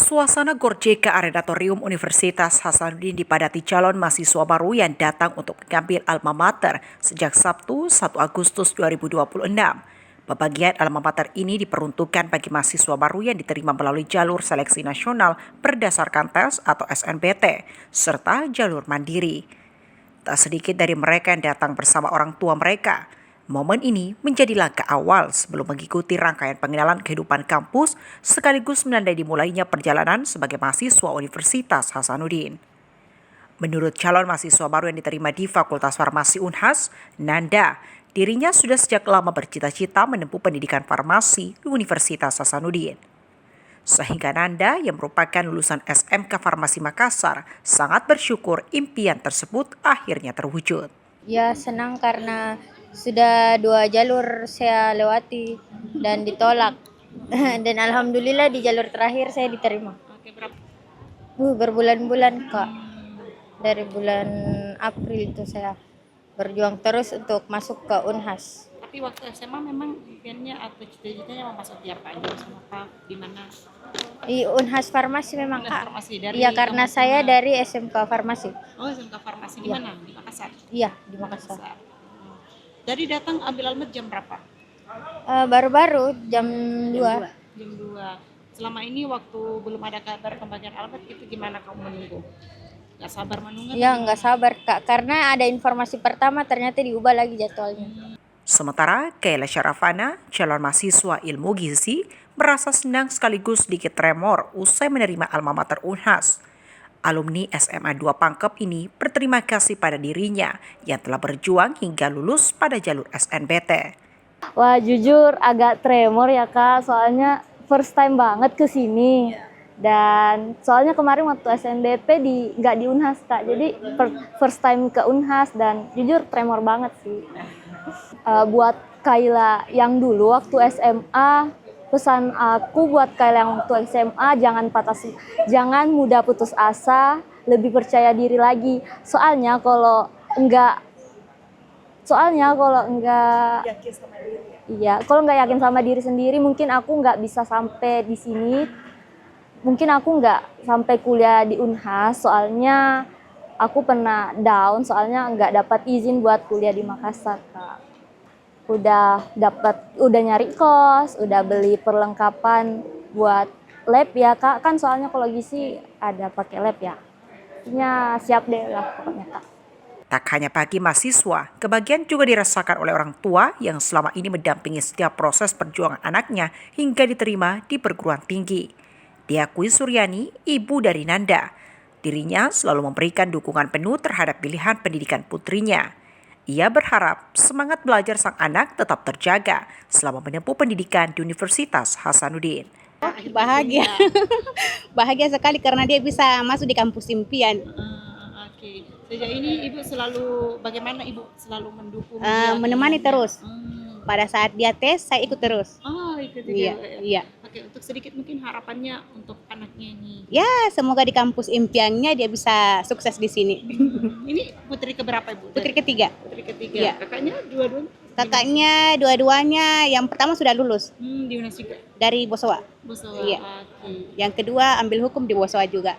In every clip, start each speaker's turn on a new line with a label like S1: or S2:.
S1: Suasana Gorjeka Arentatorium Universitas Hasanuddin dipadati calon mahasiswa baru yang datang untuk mengambil alma mater sejak Sabtu 1 Agustus 2026. Pembagian alma mater ini diperuntukkan bagi mahasiswa baru yang diterima melalui jalur seleksi nasional berdasarkan tes atau SNBT, serta jalur mandiri. Tak sedikit dari mereka yang datang bersama orang tua mereka. Momen ini menjadi langkah awal sebelum mengikuti rangkaian pengenalan kehidupan kampus sekaligus menandai dimulainya perjalanan sebagai mahasiswa Universitas Hasanuddin. Menurut calon mahasiswa baru yang diterima di Fakultas Farmasi Unhas, Nanda, dirinya sudah sejak lama bercita-cita menempuh pendidikan farmasi di Universitas Hasanuddin. Sehingga Nanda yang merupakan lulusan SMK Farmasi Makassar sangat bersyukur impian tersebut akhirnya terwujud.
S2: Ya, senang karena sudah 2 jalur saya lewati dan ditolak. Dan alhamdulillah di jalur terakhir saya diterima.
S3: Oke, berapa?
S2: Berbulan-bulan, Kak. Dari bulan April itu saya berjuang terus untuk masuk ke Unhas.
S3: Tapi waktu SMA memang impiannya atau cita-citanya mau masuk di apa aja, sama apa, di mana?
S2: Di Unhas Farmasi memang,
S3: Unhas
S2: Kak.
S3: Farmasi dari
S2: Iya, karena saya dari SMK Farmasi.
S3: Oh, SMK Farmasi di
S2: Iya.
S3: mana? Di Makassar.
S2: Iya, di Makassar.
S3: Dari datang ambil almet jam berapa?
S2: Baru-baru jam 2.
S3: Jam 2. Selama ini waktu belum ada kabar pembagian almet itu gimana kamu menunggu? Gak sabar menunggu?
S2: Ya, nggak sabar, Kak. Karena ada informasi pertama ternyata diubah lagi jadwalnya.
S1: Sementara Kayla Syarafana, calon mahasiswa ilmu gizi, merasa senang sekaligus sedikit tremor usai menerima alma mater Unhas. Alumni SMA 2 Pangkep ini berterima kasih pada dirinya yang telah berjuang hingga lulus pada jalur SNBT.
S4: Wah, jujur agak tremor ya, Kak, soalnya first time banget ke sini. Dan soalnya kemarin waktu SNBP nggak di Unhas, Kak, jadi first time ke Unhas dan jujur tremor banget sih. Buat Kayla yang dulu waktu SMA, pesan aku buat Kayla yang waktu SMA jangan mudah putus asa, lebih percaya diri lagi. Soalnya kalau enggak
S1: Yakin sama diri ya?
S4: iya, kalau nggak yakin sama diri sendiri mungkin aku nggak bisa sampai di sini. Mungkin aku nggak sampai kuliah di Unhas, soalnya aku pernah down, soalnya nggak dapat izin buat kuliah di Makassar, Kak. Udah nyari kos, udah beli perlengkapan buat lab ya, Kak. Kan soalnya kalau gizi ada pakai lab ya. Ya siap deh lah pokoknya, Kak.
S1: Tak hanya bagi mahasiswa, kebahagiaan juga dirasakan oleh orang tua yang selama ini mendampingi setiap proses perjuangan anaknya hingga diterima di perguruan tinggi. Diakui Suryani, ibu dari Nanda, dirinya selalu memberikan dukungan penuh terhadap pilihan pendidikan putrinya. Ia berharap semangat belajar sang anak tetap terjaga selama menempuh pendidikan di Universitas Hasanuddin.
S5: Bahagia, bahagia sekali karena dia bisa masuk di kampus impian.
S3: Oke. Sejak ini ibu bagaimana ibu selalu mendukung dia?
S5: Menemani terus. Pada saat dia tes, saya ikut terus.
S3: Oh, ikut
S5: Iya, iya.
S3: Oke, untuk sedikit mungkin harapannya untuk anaknya ini.
S5: Ya, semoga di kampus impiannya dia bisa sukses di sini.
S3: Ini putri keberapa ibu?
S5: Putri ketiga.
S3: Putri ketiga.
S5: Iya.
S3: Kakaknya dua-duanya?
S5: Kakaknya dua-duanya, yang pertama sudah lulus
S3: Di Unas juga.
S5: dari Bosowa.
S3: Bosowa.
S5: Iya.
S3: Oke.
S5: Yang kedua ambil hukum di Bosowa juga.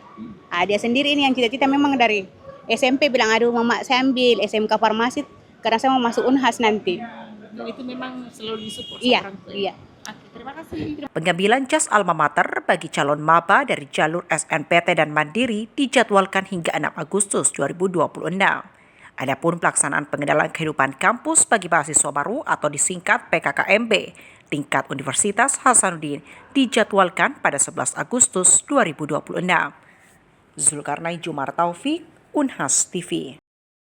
S5: Dia sendiri ini yang cita-cita memang dari SMP bilang, aduh mama saya ambil SMK Farmasi karena saya mau masuk Unhas nanti.
S3: Itu memang selalu disupport
S5: Iya,
S3: orang tua.
S5: iya.
S3: Oke, terima kasih.
S1: Pengambilan jas alma mater bagi calon maba dari jalur SNPT dan Mandiri dijadwalkan hingga 6 Agustus 2026. Adapun pelaksanaan pengenalan kehidupan kampus bagi mahasiswa baru atau disingkat PKKMB tingkat Universitas Hasanuddin dijadwalkan pada 11 Agustus 2026. Zulkarnain Jumar Taufik, Unhas TV.